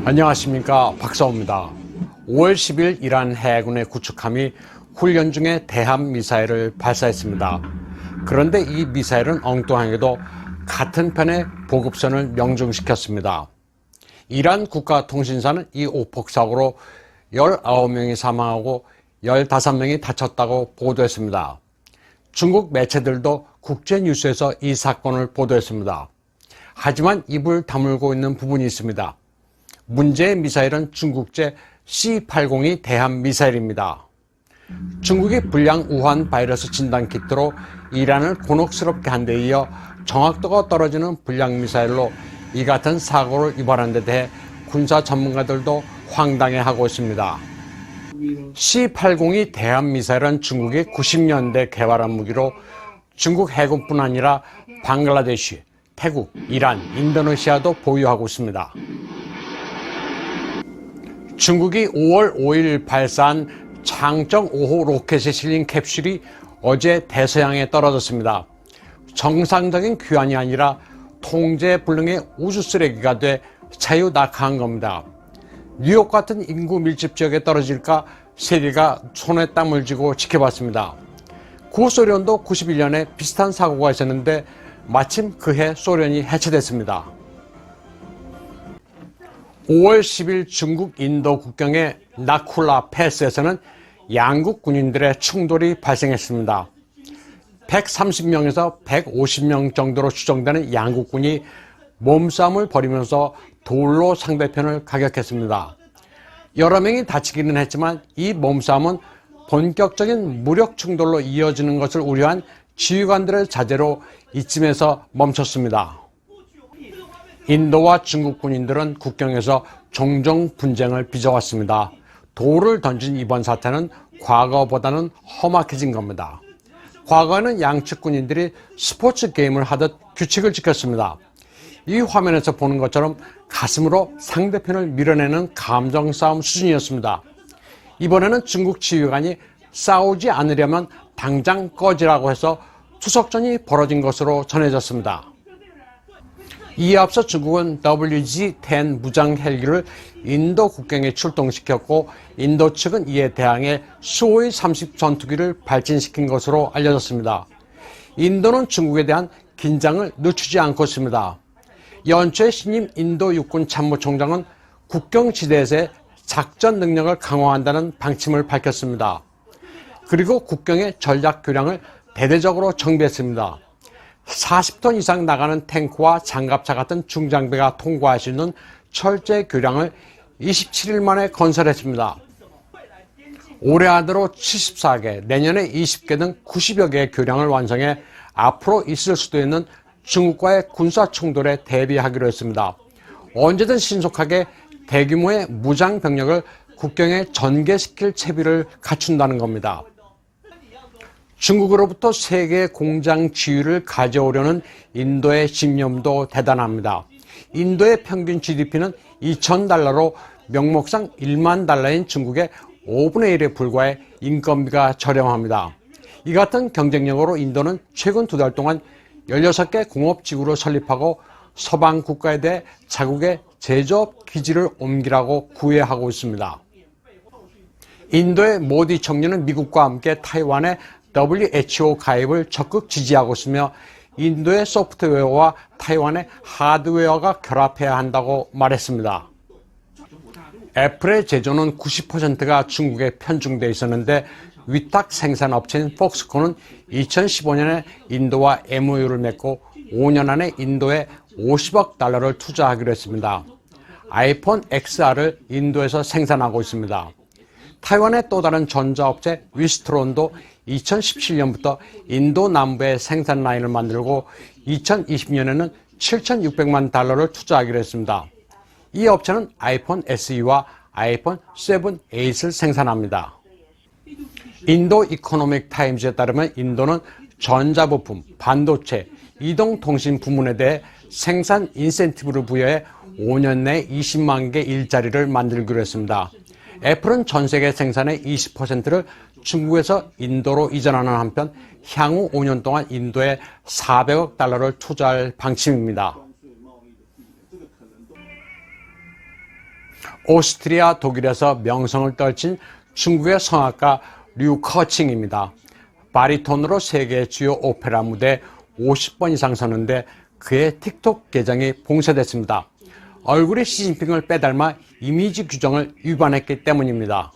안녕하십니까, 박사호입니다. 5월 10일 이란 해군의 구축함이 훈련 중에 대함 미사일을 발사했습니다. 그런데 이 미사일은 엉뚱하게도 같은 편의 보급선을 명중시켰습니다. 이란 국가통신사는 이 오폭 사고로 19명이 사망하고 15명이 다쳤다고 보도했습니다. 중국 매체들도 국제뉴스에서 이 사건을 보도했습니다. 하지만 입을 다물고 있는 부분이 있습니다. 문제의 미사일은 중국제 C-80이 대함 미사일입니다. 중국이 불량 우한 바이러스 진단 키트로 이란을 곤혹스럽게 한 데 이어 정확도가 떨어지는 불량 미사일로 이 같은 사고를 유발한 데 대해 군사 전문가들도 황당해하고 있습니다. C-80이 대함 미사일은 중국이 90년대 개발한 무기로 중국 해군뿐 아니라 방글라데시, 태국, 이란, 인도네시아도 보유하고 있습니다. 중국이 5월 5일 발사한 장정 5호 로켓에 실린 캡슐이 어제 대서양에 떨어졌습니다. 정상적인 귀환이 아니라 통제불능의 우주 쓰레기가 돼 자유 낙하한 겁니다. 뉴욕 같은 인구 밀집 지역에 떨어질까 세계가 손에 땀을 쥐고 지켜봤습니다. 구소련도 91년에 비슷한 사고가 있었는데 마침 그해 소련이 해체됐습니다. 5월 10일 중국 인도 국경의 나쿨라 패스에서는 양국 군인들의 충돌이 발생했습니다. 130명에서 150명 정도로 추정되는 양국군이 몸싸움을 벌이면서 돌로 상대편을 가격했습니다. 여러 명이 다치기는 했지만 이 몸싸움은 본격적인 무력 충돌로 이어지는 것을 우려한 지휘관들의 자제로 이쯤에서 멈췄습니다. 인도와 중국 군인들은 국경에서 종종 분쟁을 빚어왔습니다. 돌을 던진 이번 사태는 과거보다는 험악해진 겁니다. 과거에는 양측 군인들이 스포츠 게임을 하듯 규칙을 지켰습니다. 이 화면에서 보는 것처럼 가슴으로 상대편을 밀어내는 감정 싸움 수준이었습니다. 이번에는 중국 지휘관이 싸우지 않으려면 당장 꺼지라고 해서 투석전이 벌어진 것으로 전해졌습니다. 이에 앞서 중국은 WG-10 무장 헬기를 인도 국경에 출동시켰고 인도 측은 이에 대항해 수호의 30 전투기를 발진시킨 것으로 알려졌습니다. 인도는 중국에 대한 긴장을 늦추지 않고 있습니다. 연초에 신임 인도 육군 참모총장은 국경지대에서의 작전 능력을 강화한다는 방침을 밝혔습니다. 그리고 국경의 전략 교량을 대대적으로 정비했습니다. 40톤 이상 나가는 탱크와 장갑차 같은 중장비가 통과할 수 있는 철제 교량을 27일 만에 건설했습니다. 올해 안으로 74개, 내년에 20개 등 90여 개의 교량을 완성해 앞으로 있을 수도 있는 중국과의 군사 충돌에 대비하기로 했습니다. 언제든 신속하게 대규모의 무장 병력을 국경에 전개시킬 채비를 갖춘다는 겁니다. 중국으로부터 세계 공장 지위를 가져오려는 인도의 집념도 대단합니다. 인도의 평균 GDP는 2,000달러로 명목상 1만 달러인 중국의 5분의 1에 불과해 인건비가 저렴합니다. 이 같은 경쟁력으로 인도는 최근 2달 동안 16개 공업지구를 설립하고 서방 국가에 대해 자국의 제조업 기지를 옮기라고 구애하고 있습니다. 인도의 모디 총리는 미국과 함께 타이완의 WHO 가입을 적극 지지하고 있으며 인도의 소프트웨어와 타이완의 하드웨어가 결합해야 한다고 말했습니다. 애플의 제조는 90%가 중국에 편중돼 있었는데 위탁 생산 업체인 폭스콘은 2015년에 인도와 MOU를 맺고 5년 안에 인도에 50억 달러를 투자하기로 했습니다. 아이폰 XR을 인도에서 생산하고 있습니다. 타이완의 또 다른 전자업체 위스트론도 2017년부터 인도 남부에 생산 라인을 만들고 2020년에는 7,600만 달러를 투자하기로 했습니다. 이 업체는 아이폰 SE와 아이폰 7, 8을 생산합니다. 인도 이코노믹 타임즈에 따르면 인도는 전자부품, 반도체, 이동통신 부문에 대해 생산 인센티브를 부여해 5년 내에 20만 개 일자리를 만들기로 했습니다. 애플은 전 세계 생산의 20%를 중국에서 인도로 이전하는 한편 향후 5년 동안 인도에 400억 달러를 투자할 방침입니다. 오스트리아, 독일에서 명성을 떨친 중국의 성악가 류 커칭입니다. 바리톤으로 세계 주요 오페라 무대 50번 이상 서는데 그의 틱톡 계정이 봉쇄됐습니다. 얼굴이 시진핑을 빼닮아 이미지 규정을 위반했기 때문입니다.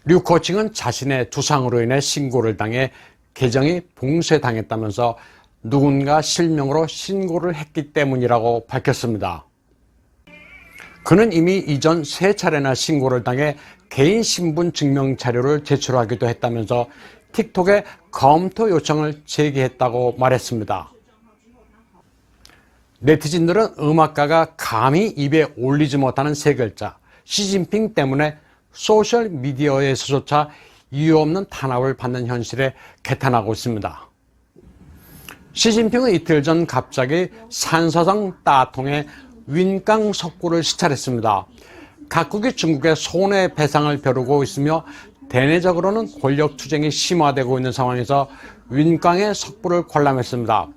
류 커칭은 자신의 두상으로 인해 신고를 당해 계정이 봉쇄당했다면서 누군가 실명으로 신고를 했기 때문이라고 밝혔습니다. 그는 이미 이전 3차례나 신고를 당해 개인 신분 증명 자료를 제출하기도 했다면서 틱톡에 검토 요청을 제기했다고 말했습니다. 네티즌들은 음악가가 감히 입에 올리지 못하는 3글자 시진핑 때문에 소셜미디어에서조차 이유 없는 탄압을 받는 현실에 개탄하고 있습니다. 시진핑은 이틀 전 갑자기 산서성 따통에 윈깡 석굴을 시찰했습니다. 각국이 중국의 손해배상을 벼르고 있으며 대내적으로는 권력 투쟁이 심화되고 있는 상황에서 윈깡의 석굴을 관람했습니다.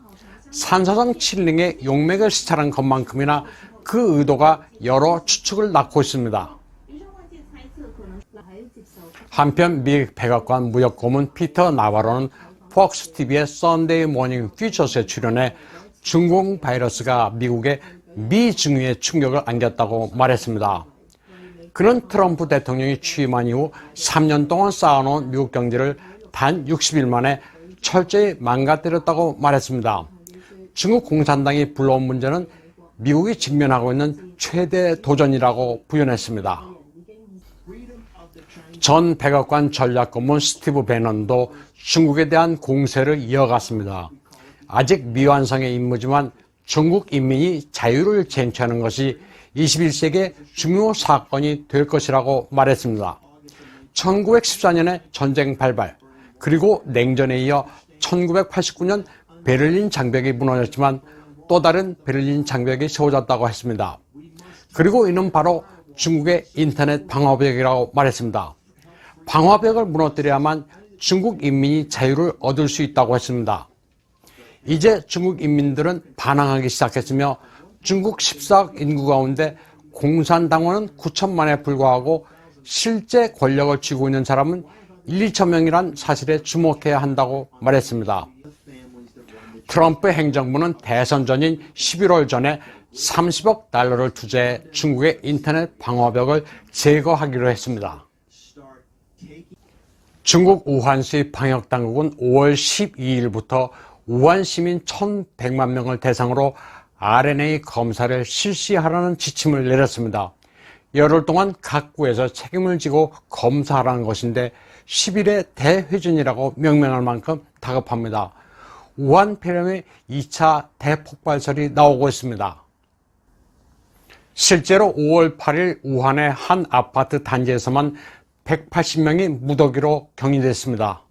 산서성 칠링의 용맥을 시찰한 것만큼이나 그 의도가 여러 추측을 낳고 있습니다. 한편 미 백악관 무역고문 피터 나바로는 폭스TV의 썬데이 모닝 퓨처스에 출연해 중국 바이러스가 미국의 미증위에 충격을 안겼다고 말했습니다. 그는 트럼프 대통령이 취임한 이후 3년 동안 쌓아놓은 미국 경제를 단 60일 만에 철저히 망가뜨렸다고 말했습니다. 중국 공산당이 불러온 문제는 미국이 직면하고 있는 최대 도전이라고 부연했습니다. 전 백악관 전략고문 스티브 배넌도 중국에 대한 공세를 이어갔습니다. 아직 미완성의 임무지만 중국 인민이 자유를 쟁취하는 것이 21세기의 중요 사건이 될 것이라고 말했습니다. 1914년에 전쟁 발발, 그리고 냉전에 이어 1989년 베를린 장벽이 무너졌지만 또 다른 베를린 장벽이 세워졌다고 했습니다. 그리고 이는 바로 중국의 인터넷 방화벽이라고 말했습니다. 방화벽을 무너뜨려야만 중국 인민이 자유를 얻을 수 있다고 했습니다. 이제 중국 인민들은 반항하기 시작했으며 중국 14억 인구 가운데 공산당원은 9천만에 불과하고 실제 권력을 쥐고 있는 사람은 1, 2천 명이란 사실에 주목해야 한다고 말했습니다. 트럼프 행정부는 대선 전인 11월 전에 30억 달러를 투자해 중국의 인터넷 방화벽을 제거하기로 했습니다. 중국 우한시 방역당국은 5월 12일부터 우한 시민 1,100만 명을 대상으로 RNA 검사를 실시하라는 지침을 내렸습니다. 열흘 동안 각 구에서 책임을 지고 검사하라는 것인데 10일의 대회전이라고 명명할 만큼 다급합니다. 우한 폐렴의 2차 대폭발설이 나오고 있습니다. 실제로 5월 8일 우한의 한 아파트 단지에서만 180명이 무더기로 격리됐습니다.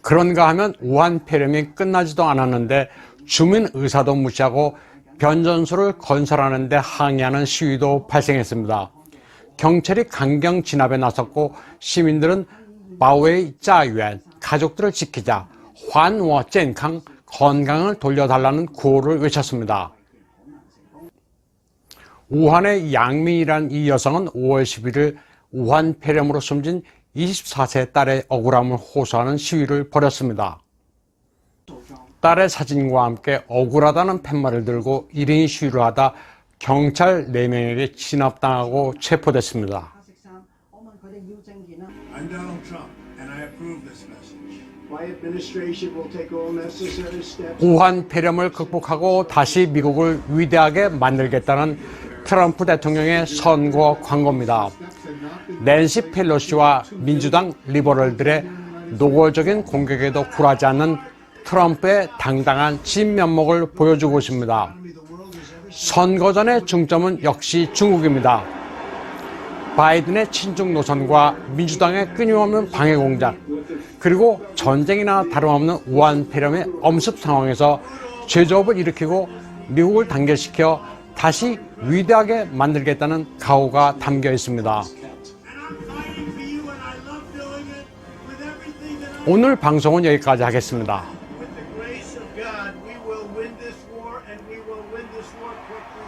그런가 하면 우한 폐렴이 끝나지도 않았는데 주민 의사도 무시하고 변전소를 건설하는 데 항의하는 시위도 발생했습니다. 경찰이 강경 진압에 나섰고 시민들은 바오웨이 짜유엔, 가족들을 지키자, 환워 젠康, 건강을 돌려달라는 구호를 외쳤습니다. 우한의 양민이라는 이 여성은 5월 11일 우한 폐렴으로 숨진 24세 딸의 억울함을 호소하는 시위를 벌였습니다. 딸의 사진과 함께 억울하다는 팻말을 들고 1인 시위를 하다 경찰 4명에게 진압당하고 체포됐습니다. I'm Donald Trump, and I approve this message. My administration will take all necessary steps. 우한 폐렴을 극복하고 다시 미국을 위대하게 만들겠다는 트럼프 대통령의 선거 광고입니다. 낸시 펠로시와 민주당 리버럴들의 노골적인 공격에도 굴하지 않는 트럼프의 당당한 진면목을 보여주고 있습니다. 선거 전의 중점은 역시 중국입니다. 바이든의 친중 노선과 민주당의 끊임없는 방해 공작, 그리고 전쟁이나 다름없는 우한 폐렴의 엄습 상황에서 제조업을 일으키고 미국을 단결시켜 다시 위대하게 만들겠다는 각오가 담겨 있습니다. 오늘 방송은 여기까지 하겠습니다. With the grace of God, we will win this war, and we will win this war quickly.